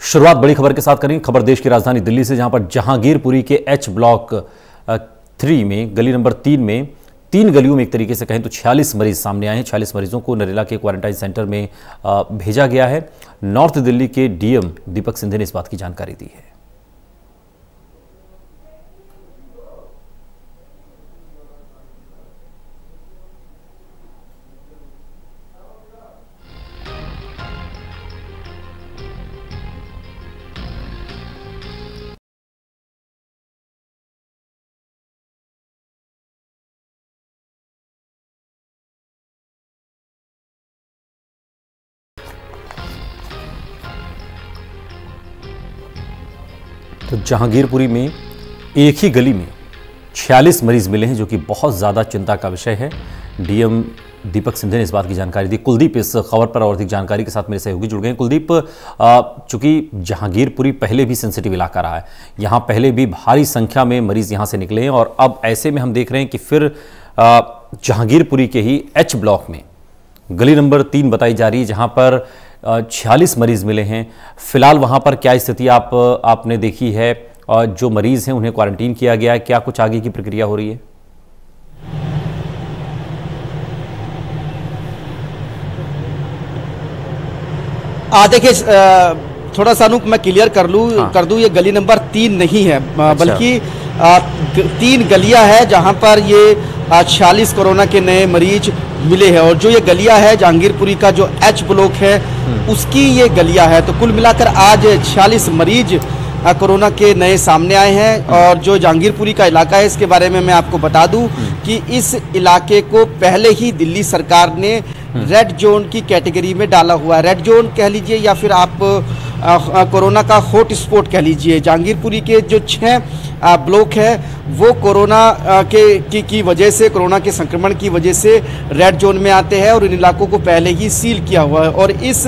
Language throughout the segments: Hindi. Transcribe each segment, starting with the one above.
शुरुआत बड़ी खबर के साथ करेंगे। खबर देश की राजधानी दिल्ली से, जहां पर जहांगीरपुरी के एच ब्लॉक 3 में गली नंबर 3 में 3 गलियों में एक तरीके से कहें तो 46 मरीज सामने आए हैं। 46 मरीजों को नरेला के क्वारंटाइन सेंटर में भेजा गया है। नॉर्थ दिल्ली के डीएम दीपक सिंधे ने इस बात की जानकारी दी है। तो जहांगीरपुरी में एक ही गली में 46 मरीज मिले हैं, जो कि बहुत ज़्यादा चिंता का विषय है। डीएम दीपक सिंधे ने इस बात की जानकारी दी। कुलदीप इस खबर पर और अधिक जानकारी के साथ मेरे सहयोगी जुड़ गए हैं। कुलदीप, चूंकि जहांगीरपुरी पहले भी सेंसिटिव इलाका रहा है, यहाँ पहले भी भारी संख्या में मरीज यहाँ से निकले हैं और अब ऐसे में हम देख रहे हैं कि फिर जहांगीरपुरी के ही एच ब्लॉक में गली नंबर 3 बताई जा रही है, जहाँ पर 46 मरीज मिले हैं। फिलहाल वहां पर क्या स्थिति आपने देखी है और जो मरीज हैं उन्हें क्वारंटीन किया गया है, क्या कुछ आगे की प्रक्रिया हो रही है? देखिए, थोड़ा सा मैं क्लियर कर दूं, ये गली नंबर 3 नहीं है, बल्कि 3 गलियां हैं जहां पर ये 46 कोरोना के नए मरीज मिले हैं। और जो ये गलियां है जहांगीरपुरी का जो एच ब्लॉक है उसकी ये गलियां है। तो कुल मिलाकर आज 46 मरीज कोरोना के नए सामने आए हैं। और जो जहांगीरपुरी का इलाका है, इसके बारे में मैं आपको बता दूं कि इस इलाके को पहले ही दिल्ली सरकार ने रेड जोन की कैटेगरी में डाला हुआ है। रेड जोन कह लीजिए या फिर आप कोरोना का हॉट स्पॉट कह लीजिए। जहांगीरपुरी के जो 6 ब्लॉक है वो कोरोना की वजह से, कोरोना के संक्रमण की वजह से रेड जोन में आते हैं और इन इलाकों को पहले ही सील किया हुआ है। और इस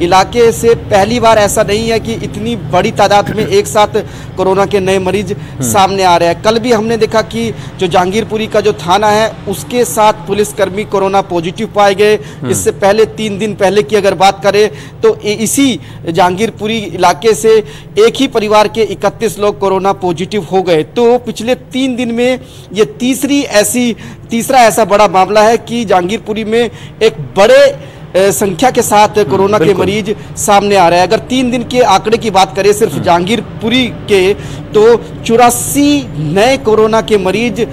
इलाके से पहली बार ऐसा नहीं है कि इतनी बड़ी तादाद में एक साथ कोरोना के नए मरीज सामने आ रहे हैं। कल भी हमने देखा कि जो जहांगीरपुरी का जो थाना है उसके 7 पुलिसकर्मी कोरोना पॉजिटिव पाए गए। इससे पहले 3 दिन पहले की अगर बात करें तो इसी जहांगीरपुरी इलाके से एक ही परिवार के 31 लोग कोरोना पॉजिटिव हो गए। तो पिछले 3 दिन में ये तीसरा ऐसा बड़ा मामला है कि जहांगीरपुरी में एक बड़े संख्या के साथ कोरोना के मरीज सामने आ रहे हैं। अगर 3 दिन के आंकड़े की बात करें सिर्फ जहांगीरपुरी के, तो 84 नए कोरोना के मरीज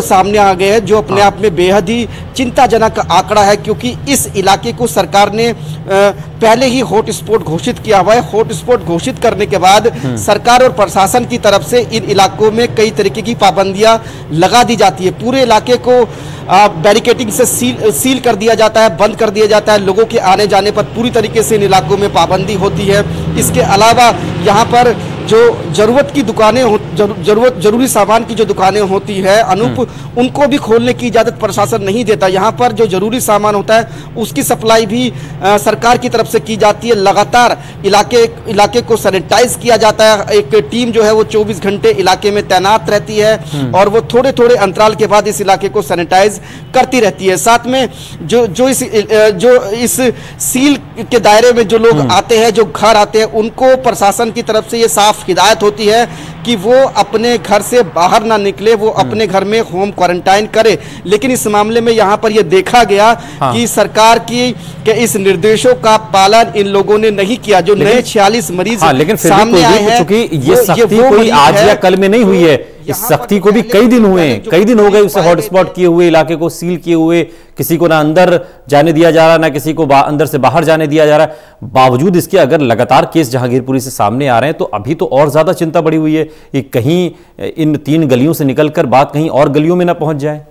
सामने आ गए हैं, जो अपने आप में बेहद ही चिंताजनक आंकड़ा है। क्योंकि इस इलाके को सरकार ने पहले ही हॉट स्पॉट घोषित किया हुआ है। हॉट स्पॉट घोषित करने के बाद सरकार और प्रशासन की तरफ से इन इलाकों में कई तरीके की पाबंदियां लगा दी जाती है। पूरे इलाके को बैरिकेडिंग से सील कर दिया जाता है, बंद कर दिया जाता है। लोगों के आने जाने पर पूरी तरीके से इन इलाकों में पाबंदी होती है। इसके अलावा यहाँ पर जो जरूरत की दुकानें जरूरी सामान की जो दुकानें होती है उनको भी खोलने की इजाज़त प्रशासन नहीं देता। यहाँ पर जो जरूरी सामान होता है उसकी सप्लाई भी सरकार की तरफ से की जाती है। लगातार इलाके को सैनिटाइज किया जाता है। एक टीम जो है वो 24 घंटे इलाके में तैनात रहती है और वो थोड़े थोड़े अंतराल के बाद इस इलाके को सैनिटाइज करती रहती है। साथ में जो इस सील के दायरे में जो लोग आते हैं, जो घर आते हैं, उनको प्रशासन की तरफ से ये साफ हिदायत होती है कि वो अपने घर से बाहर ना निकले, वो अपने घर में होम क्वारंटाइन करे। लेकिन इस मामले में यहाँ पर ये देखा गया कि सरकार के इस निर्देशों का पालन इन लोगों ने नहीं किया। जो नए 46 मरीज सामने आए हैं, क्योंकि ये सख्ती कोई आज या कल में नहीं हुई है। इस सख्ती को भी कई दिन हुए हैं, कई दिन हो गए उसे हॉटस्पॉट किए हुए, इलाके को सील किए हुए। किसी को ना अंदर जाने दिया जा रहा, ना किसी को अंदर से बाहर जाने दिया जा रहा। बावजूद इसके अगर लगातार केस जहांगीरपुरी से सामने आ रहे हैं तो अभी तो और ज्यादा चिंता बढ़ी हुई है कि कहीं इन 3 गलियों से निकलकर बात कहीं और गलियों में ना पहुंच जाए।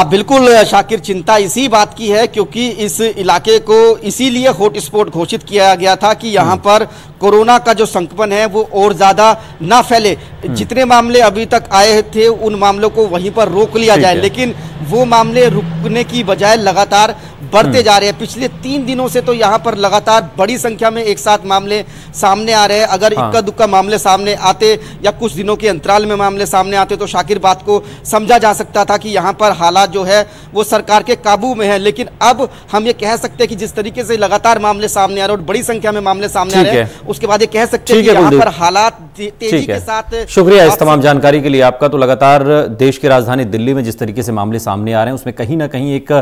बिल्कुल शाकिर, चिंता इसी बात की है क्योंकि इस इलाके को इसीलिए हॉट स्पॉट घोषित किया गया था कि यहाँ पर कोरोना का जो संक्रमण है वो और ज्यादा ना फैले, जितने मामले अभी तक आए थे उन मामलों को वहीं पर रोक लिया जाए, लेकिन वो मामले रुकने की बजाय लगातार बढ़ते जा रहे हैं। पिछले 3 दिनों से तो यहाँ पर लगातार बड़ी संख्या में एक साथ मामले सामने आ रहे हैं। अगर इक्का दुक्का मामले सामने आते या कुछ दिनों के अंतराल में मामले सामने आते तो शाकिर बात को समझा जा सकता था कि यहाँ पर हालात जो है वो सरकार के काबू में है। लेकिन अब हम ये कह सकते हैं कि जिस तरीके से लगातार मामले सामने आ रहे हैं और बड़ी संख्या में मामले सामने आ रहे हैं, उसके बाद ये कह सकते हैं कि यहाँ पर हालात तेजी के साथ। शुक्रिया इस तमाम जानकारी के लिए आपका। तो लगातार देश की राजधानी दिल्ली में जिस तरीके से मामले सामने आ रहे हैं उसमें कहीं ना कहीं एक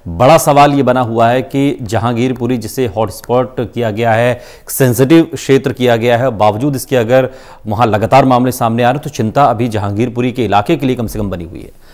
बड़ा सवाल ये बना हुआ है कि जहांगीरपुरी जिसे हॉटस्पॉट किया गया है, सेंसिटिव क्षेत्र किया गया है, बावजूद इसके अगर वहां लगातार मामले सामने आ रहे हैं तो चिंता अभी जहांगीरपुरी के इलाके के लिए कम से कम बनी हुई है।